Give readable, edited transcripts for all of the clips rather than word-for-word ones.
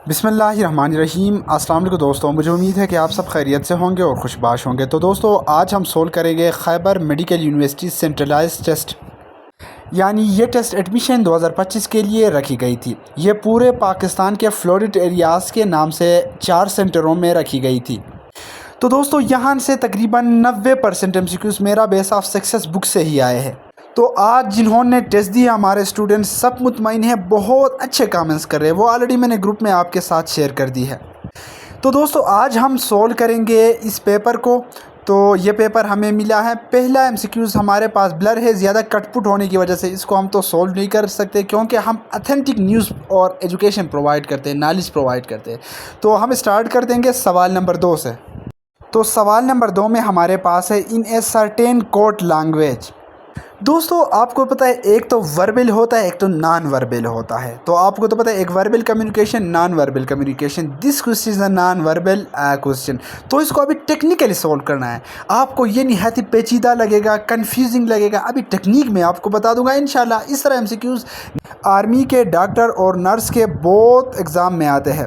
बिस्मिल्लाहिर्रहमानिर्रहीम। अस्सलाम वालेकुम दोस्तों, मुझे उम्मीद है कि आप सब खैरियत से होंगे और खुशबाश होंगे। तो दोस्तों, आज हम सोल्व करेंगे Khyber Medical University Centralised Test, यानी ये टेस्ट एडमिशन 2025 के लिए रखी गई थी। ये पूरे पाकिस्तान के फ्लोरिड एरियाज़ के नाम से 4 सेंटरों में रखी गई थी। तो दोस्तों, यहाँ से तकरीबन 90% MCQs मेरा बेस ऑफ सक्सेस बुक से ही आए हैं। तो आज जिन्होंने टेस्ट दिया हमारे स्टूडेंट्स सब मुतमईन हैं, बहुत अच्छे कमेंट्स कर रहे हैं। वो ऑलरेडी मैंने ग्रुप में आपके साथ शेयर कर दी है। तो दोस्तों, आज हम सोल्व करेंगे इस पेपर को। तो ये पेपर हमें मिला है, पहला MCQs हमारे पास ब्लर है, ज़्यादा कटपुट होने की वजह से इसको हम तो सोल्व नहीं कर सकते, क्योंकि हम अथेंटिक न्यूज़ और एजुकेशन प्रोवाइड करते हैं, नॉलेज प्रोवाइड करते हैं। तो हम स्टार्ट कर देंगे सवाल नंबर 2 से। तो सवाल नंबर 2 में हमारे पास है, इन ए सर्टेन कोर्ट लैंग्वेज। दोस्तों, आपको पता है एक तो वर्बल होता है, एक तो नॉन वर्बल होता है। तो आपको तो पता है एक verbal communication, non verbal communication. This question is a non verbal question. तो इसको अभी टेक्निकली सॉल्व करना है। आपको ये निहायत ही पेचीदा लगेगा, कंफ्यूजिंग लगेगा। अभी टेक्निक में आपको बता दूंगा इंशाल्लाह। इस तरह MCQs आर्मी के, डॉक्टर और नर्स के बहुत एग्ज़ाम में आते हैं।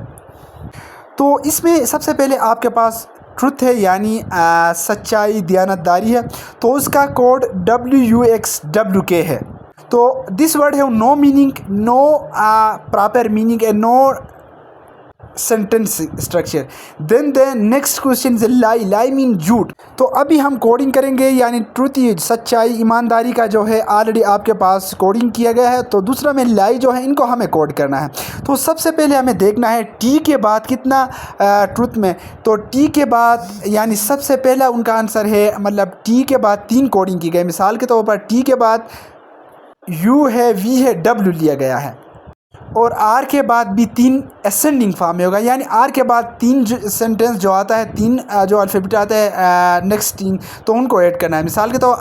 तो इसमें सबसे पहले आपके पास ट्रुथ है, यानी सच्चाई, दयानतदारी है। तो उसका कोड WUXWK है। तो दिस वर्ड है no meaning, no proper meaning and no sentence structure. Then the next question is lie. Lie mean झूठ। तो अभी हम कोडिंग करेंगे, यानी ट्रुथ, सच्चाई, ईमानदारी का जो है ऑलरेडी आपके पास कोडिंग किया गया है। तो दूसरा में लाई जो है, इनको हमें कोड करना है। तो सबसे पहले हमें देखना है टी के बाद कितना ट्रुथ में। तो टी के बाद यानी सबसे पहला उनका आंसर है, मतलब टी के बाद 3 कोडिंग की गई। मिसाल के तौर पर टी के बाद यू है, वी है, डब्ल्यू लिया गया है। और आर के बाद भी 3 असेंडिंग फॉर्म में होगा, यानी आर के बाद 3 सेंटेंस जो आता है, 3 जो अल्फ़ाबेट आता है नेक्स्ट 3, तो उनको ऐड करना है। मिसाल के तौर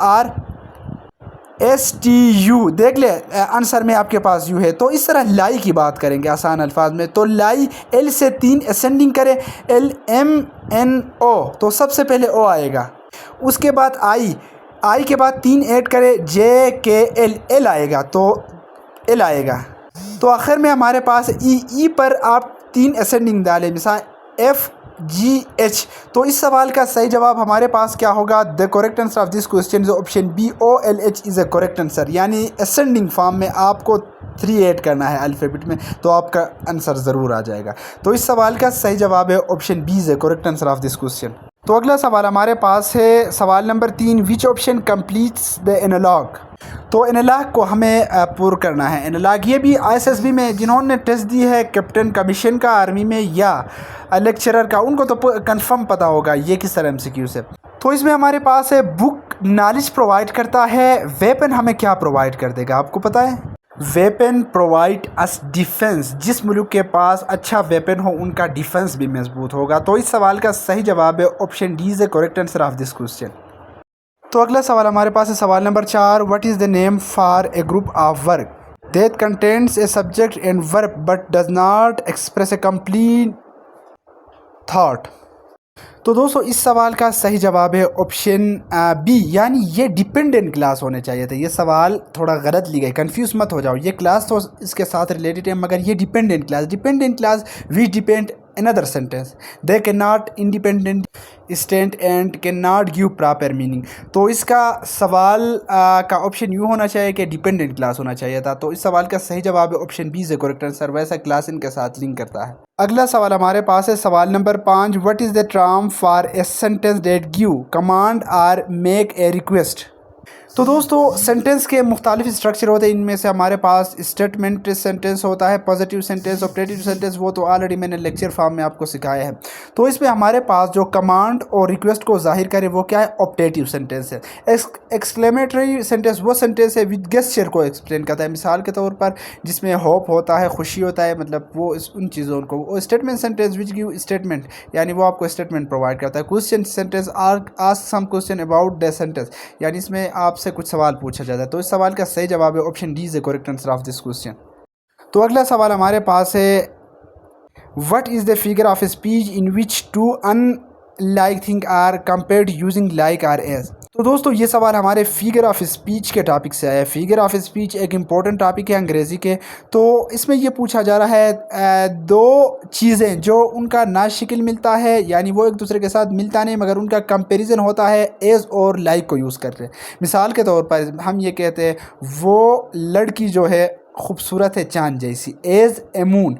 RSTU देख ले, आंसर में आपके पास यू है। तो इस तरह लाई की बात करेंगे आसान अल्फाज में। तो लाई एल से 3 असेंडिंग करें, LMNO, तो सबसे पहले ओ आएगा। उसके बाद आई के बाद 3 ऐड करें, JKL, एल आएगा, तो एल आएगा। तो आखिर में हमारे पास ई पर आप 3 असेंडिंग डालें, मिसाल FGH। तो इस सवाल का सही जवाब हमारे पास क्या होगा? The correct answer of this question is option B, OLH is a correct answer. यानी असेंडिंग फॉर्म में आपको 3 ऐड करना है अल्फ़ाबेट में, तो आपका आंसर ज़रूर आ जाएगा। तो इस सवाल का सही जवाब है option B is a correct answer of this question. तो अगला सवाल हमारे पास है सवाल नंबर 3, which option completes the analogue. तो एनालॉग को हमें पूरा करना है। एनालॉग ये भी ISSB में जिन्होंने टेस्ट दी है, कैप्टन कमीशन का आर्मी में या लेक्चरर का, उनको तो कंफर्म पता होगा ये किस तरह MCQ से। तो इसमें हमारे पास है बुक नॉलेज प्रोवाइड करता है, वेपन हमें क्या प्रोवाइड कर देगा आपको पता है? Weapon provide us defence. जिस मुल्क के पास अच्छा वेपन हो उनका डिफेंस भी मजबूत होगा। तो इस सवाल का सही जवाब है option D is the correct answer of this question. तो अगला सवाल हमारे पास है सवाल number 4, what is the name for a group of work that contains a subject and verb but does not express A complete thought. तो दोस्तों, इस सवाल का सही जवाब है ऑप्शन बी, यानी ये डिपेंडेंट क्लास होने चाहिए थे। ये सवाल थोड़ा गलत ली गई, कंफ्यूज मत हो जाओ। ये क्लास तो इसके साथ रिलेटेड है, मगर ये dependent class which depend another sentence, they cannot independent stand and cannot give proper meaning। तो इसका सवाल का ऑप्शन यूँ होना चाहिए कि डिपेंडेंट क्लास होना चाहिए था। तो इस सवाल का सही जवाब है option B is correct answer. वैसा क्लास इनके साथ लिंक करता है। अगला सवाल हमारे पास है सवाल number 5, what is the term for a sentence that give command और मेक ए रिक्वेस्ट। तो दोस्तों, सेंटेंस के मुख्तलिफ स्ट्रक्चर होते हैं। इनमें से हमारे पास स्टेटमेंट सेंटेंस होता है, पॉजिटिव सेंटेंस, ऑपरेटिव सेंटेंस, वो तो ऑलरेडी मैंने लेक्चर फॉर्म में आपको सिखाया है। तो इसमें हमारे पास जो कमांड और रिक्वेस्ट को जाहिर करे वो क्या है? ऑप्टेटिव सेंटेंस है। एक्सक्लेमेटरी सेंटेंस वो सेंटेंस है विद गेस्चर को एक्सप्लेन करता है। मिसाल के तौर पर जिसमें होप होता है, खुशी होता है, मतलब वो उन चीज़ों को। और statement sentence which give statement, यानी वो आपको स्टेटमेंट प्रोवाइड करता है। Question sentence ask some question about the sentence, यानी इसमें आपसे कुछ सवाल पूछा जाता है। तो इस सवाल का सही जवाब है option D is the correct answer of this question. तो अगला सवाल हमारे पास है, what is the figure of speech in which two unlike thing are compared using like or as. तो दोस्तों ये सवाल हमारे फिगर ऑफ स्पीच के टॉपिक से आया है। फिगर ऑफ स्पीच एक इम्पॉर्टेंट टॉपिक है अंग्रेज़ी के। तो इसमें ये पूछा जा रहा है दो चीज़ें जो उनका ना शक्ल मिलता है, यानी वो एक दूसरे के साथ मिलता नहीं मगर उनका कंपैरिजन होता है एज़ और लाइक को यूज़ करके। मिसाल के तौर पर हम ये कहते हैं वो लड़की जो है खूबसूरत है चाँद जैसी, as a moon.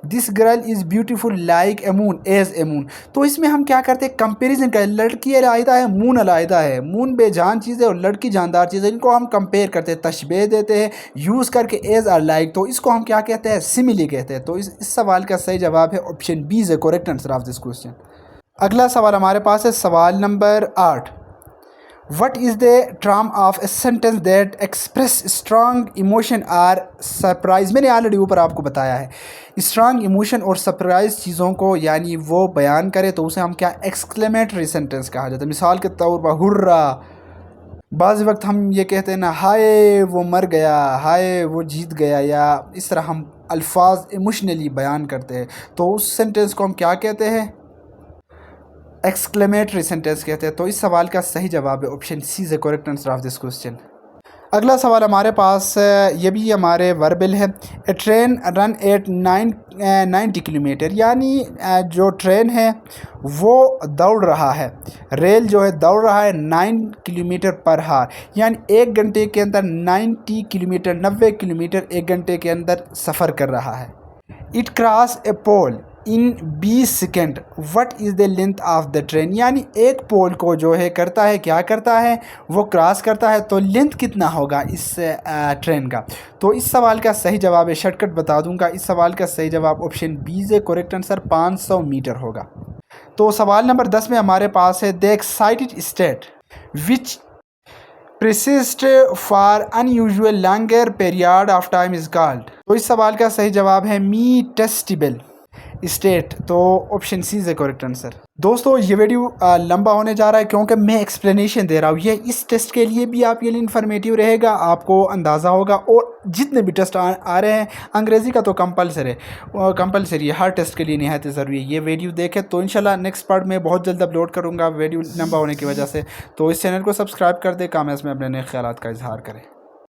This girl is beautiful like a moon as a moon. तो इसमें हम क्या करते हैं, कंपेरिजन करें। लड़की अलहदा है, मून अलहदा है। मून बेजान चीज़ है और लड़की जानदार चीज़ है। इनको हम कंपेयर करते हैं, तशबीह देते हैं यूज़ करके एज और लाइक। तो इसको हम क्या कहते हैं, सिमिली कहते हैं। तो इस सवाल का सही जवाब है option B is the correct answer of this question. अगला सवाल हमारे पास है सवाल नंबर 8। What is the term of a sentence that express strong emotion or surprise? मैंने ऑलरेडी ऊपर आपको बताया है। स्ट्रांग इमोशन और सरप्राइज चीज़ों को यानी वो बयान करे तो उसे हम क्या एक्सक्लेमेटरी सेंटेंस कहा जाता है। मिसाल के तौर पर हुर्रा, बाज़ वक्त हम ये कहते हैं ना, हाय वो मर गया, हाय वो जीत गया, या इस तरह हम अल्फाज इमोशनली बयान करते हैं तो उस सेंटेंस को हम क्या कहते हैं, एक्सक्लेमेटरी सेंटेंस कहते हैं। तो इस सवाल का सही जवाब है option C is the correct answer of this question. अगला सवाल हमारे पास ये भी हमारे वर्बल है। A train run at 90 kilometre, यानी जो ट्रेन है वो दौड़ रहा है, रेल जो है दौड़ रहा है 9 किलोमीटर पर हार, यानी 1 घंटे के अंदर 90 किलोमीटर 90 किलोमीटर 1 घंटे के अंदर सफ़र कर रहा है। It cross a pole in 20 second, what is the length of the train, यानी एक पोल को जो है करता है, क्या करता है, वो क्रॉस करता है, तो लेंथ कितना होगा इस ट्रेन का। तो इस सवाल का सही जवाब है, शॉर्टकट बता दूंगा, इस सवाल का सही जवाब option B is correct answer 500 metre होगा। तो सवाल नंबर 10 में हमारे पास है the excited state which persist for unusual longer period of time is called। तो इस सवाल का सही जवाब है मी टेस्टिबल स्टेट। तो option C is the correct answer. दोस्तों ये वीडियो लंबा होने जा रहा है क्योंकि मैं एक्सप्लेनेशन दे रहा हूँ। ये इस टेस्ट के लिए भी आपके लिए इन्फॉर्मेटिव रहेगा, आपको अंदाज़ा होगा। और जितने भी टेस्ट आ रहे हैं अंग्रेज़ी का तो कंपलसरी है, हर टेस्ट के लिए निहायत ज़रूरी है। ये वीडियो देखें तो इंशाल्लाह नेक्स्ट पार्ट में बहुत जल्द अपलोड करूँगा वीडियो लंबा होने की वजह से। तो इस चैनल को सब्सक्राइब कर दे, कमेंट्स में अपने नए ख्यालात का इजहार करें।